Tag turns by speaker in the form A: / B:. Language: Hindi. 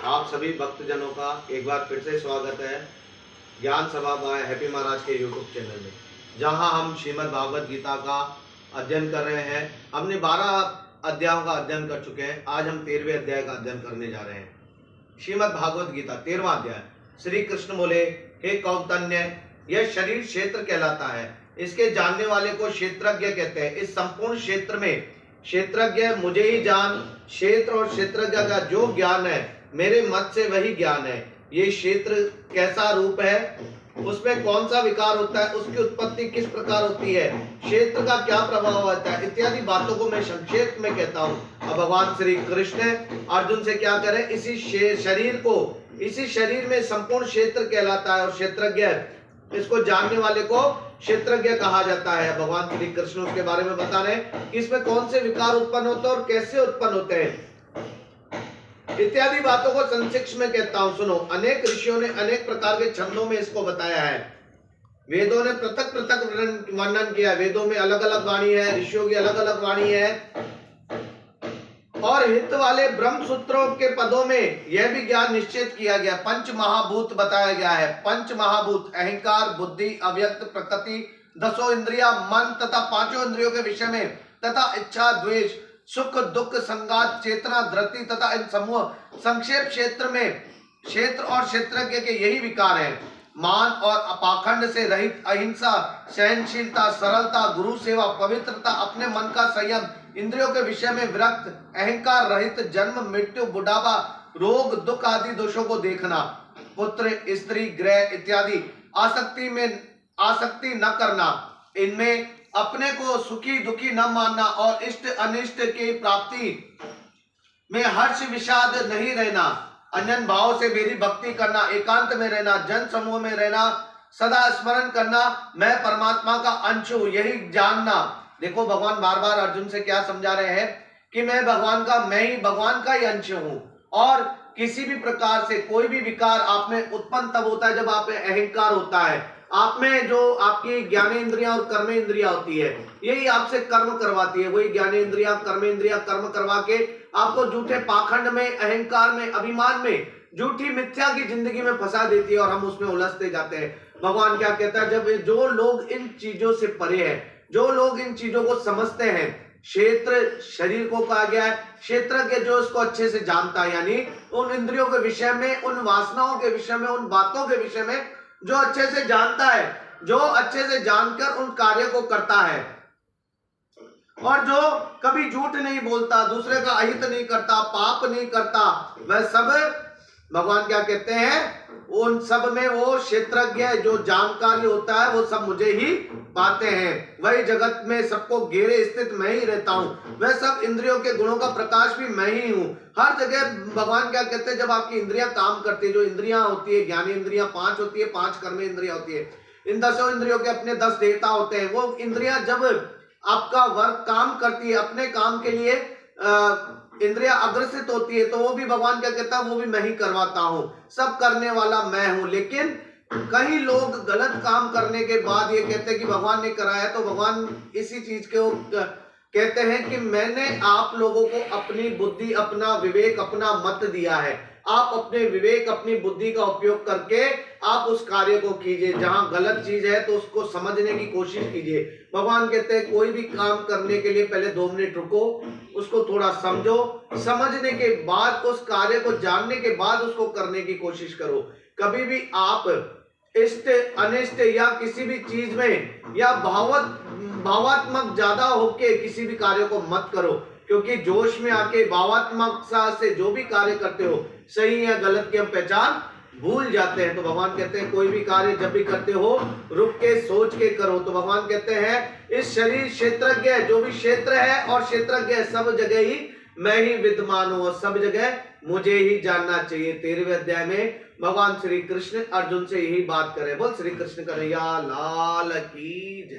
A: आप सभी भक्तजनों का एक बार फिर से स्वागत है ज्ञान सभा बाय हैप्पी महाराज के यूट्यूब चैनल में, जहां हम श्रीमद् भागवत गीता का अध्ययन कर रहे हैं। हमने 12 अध्यायों का अध्ययन कर चुके हैं। आज हम 13वें अध्याय का अध्ययन करने जा रहे हैं। श्रीमद् भागवत गीता 13वां अध्याय। श्री कृष्ण बोले, हे कौतन्य, यह शरीर क्षेत्र कहलाता है। इसके जानने वाले को क्षेत्रज्ञ कहते हैं। इस संपूर्ण क्षेत्र में क्षेत्रज्ञ मुझे ही जान। क्षेत्र और क्षेत्रज्ञ का जो ज्ञान है मेरे मत से वही ज्ञान है। ये क्षेत्र कैसा रूप है, उसमें कौन सा विकार होता है, उसकी उत्पत्ति किस प्रकार होती है, क्षेत्र का क्या प्रभाव होता है, इत्यादि बातों को मैं संक्षेप में कहता हूँ। अब भगवान श्री कृष्ण अर्जुन से क्या करें, इसी शरीर को, इसी शरीर में संपूर्ण क्षेत्र कहलाता है और क्षेत्रज्ञ, इसको जानने वाले को क्षेत्रज्ञ कहा जाता है। भगवान श्री कृष्ण उसके बारे में बता रहे हैं कि इसमें कौन से विकार उत्पन्न होते हैं और कैसे उत्पन्न होते हैं, इत्यादि बातों को संक्षिप्त में कहता हूं। सुनो, अनेक ऋषियों ने अनेक प्रकार के छंदों में इसको बताया है। वेदों ने पृथक पृथक वर्णन किया। वेदों में अलग अलग वाणी है, ऋषियों की अलग अलग वाणी है, और हित वाले ब्रह्म सूत्रों के पदों में यह भी ज्ञान निश्चित किया गया। पंच महाभूत बताया गया है। पंच महाभूत अहंकार, बुद्धि, अव्यक्त प्रकृति, 10 इंद्रिया, मन तथा 5 इंद्रियों के विषय में, तथा इच्छा, द्वेष, सुख, दुख, संगात, चेतना, धृति तथा इन समूह संक्षेप क्षेत्र में क्षेत्र और क्षेत्रज्ञ के यही विकार हैं। मान और अपाखंड से रहित अहिंसा, सहनशीलता, सरलता, गुरु सेवा, पवित्रता, अपने मन का संयम, इंद्रियों के विषय में विरक्त, अहंकार रहित, जन्म, मृत्यु, बुढ़ापा, रोग, दुख आदि दोषों को देखना, पुत्र, स्त्री, गृह इत्यादि आसक्ति न करना, इनमें अपने को सुखी दुखी न मानना और इष्ट अनिष्ट की प्राप्ति में हर्ष विषाद नहीं रहना, अनन्य भाव से मेरी भक्ति करना, एकांत में रहना, जन समूह में रहना, सदा स्मरण करना, मैं परमात्मा का अंश हूं, यही जानना। देखो, भगवान बार बार अर्जुन से क्या समझा रहे हैं कि मैं ही भगवान का ही अंश हूं। और किसी भी प्रकार से कोई भी विकार आप में उत्पन्न तब होता है जब आप में अहंकार होता है। आप में जो आपकी ज्ञानेंद्रियां और कर्मेंद्रियां होती है, यही आपसे कर्म करवाती है। वही ज्ञानेंद्रियां कर्मेंद्रियां कर्म करवा के आपको झूठे पाखंड में, अहंकार में, अभिमान में, झूठी मिथ्या की जिंदगी में फंसा देती है और हम उसमें उलझते जाते हैं। भगवान क्या कहता है, जब जो लोग इन चीजों से परे हैं, जो लोग इन चीजों को समझते हैं, क्षेत्र शरीर को कहा गया है, क्षेत्रज्ञ जो इसको अच्छे से जानता है, यानी उन इंद्रियों के विषय में, उन वासनाओं के विषय में, उन बातों के विषय में जो अच्छे से जानता है, जो अच्छे से जानकर उन कार्य को करता है, और जो कभी झूठ नहीं बोलता, दूसरे का अहित नहीं करता, पाप नहीं करता, वह सब भगवान क्या कहते हैं, उन सब में वो क्षेत्रज्ञ जो जानकारी होता है वो सब मुझे ही पाते हैं। वही जगत में सबको घेरे स्थित मैं ही रहता हूं। वह सब इंद्रियों के गुणों का प्रकाश भी मैं ही हूं। हर जगह भगवान क्या कहते हैं, जब आपकी इंद्रियां काम करती है, जो इंद्रियां होती है, ज्ञानेंद्रियां 5 होती है, 5 कर्मेंद्रियां होती है, इन 10 इंद्रियों के अपने 10 देवता होते हैं। वो इंद्रियां जब आपका वर्क काम करती है, अपने काम के लिए इंद्रिया अग्रसित होती है, तो वो भी भगवान क्या कहता है, वो भी मैं ही करवाता हूं। सब करने वाला मैं हूं। लेकिन कई लोग गलत काम करने के बाद ये कहते हैं कि भगवान ने कराया, तो भगवान इसी चीज को कहते हैं कि मैंने आप लोगों को अपनी बुद्धि, अपना विवेक, अपना मत दिया है। आप अपने विवेक, अपनी बुद्धि का उपयोग करके आप उस कार्य को कीजिए। जहां गलत चीज है तो उसको समझने की कोशिश कीजिए। भगवान कहते हैं कोई भी काम करने के लिए पहले 2 मिनट रुको, उसको थोड़ा समझो, समझने के बाद, उस कार्य को जानने के बाद उसको करने की कोशिश करो। कभी भी आप इष्ट अनिष्ट या किसी भी चीज में या भावात्मक ज्यादा होके किसी भी कार्य को मत करो, क्योंकि जोश में आके भावात्मकता से जो भी कार्य करते हो, सही या गलत की हम पहचान भूल जाते हैं। तो भगवान कहते हैं कोई भी कार्य जब भी करते हो रुक के सोच के करो। तो भगवान कहते हैं इस शरीर क्षेत्रज्ञ, जो भी क्षेत्र है और क्षेत्रज्ञ, सब जगह ही मैं ही विद्यमान हूं, सब जगह मुझे ही जानना चाहिए। 13वें अध्याय में भगवान श्री कृष्ण अर्जुन से यही बात करे। बोल श्री कृष्ण कन्हैया लाल की जय।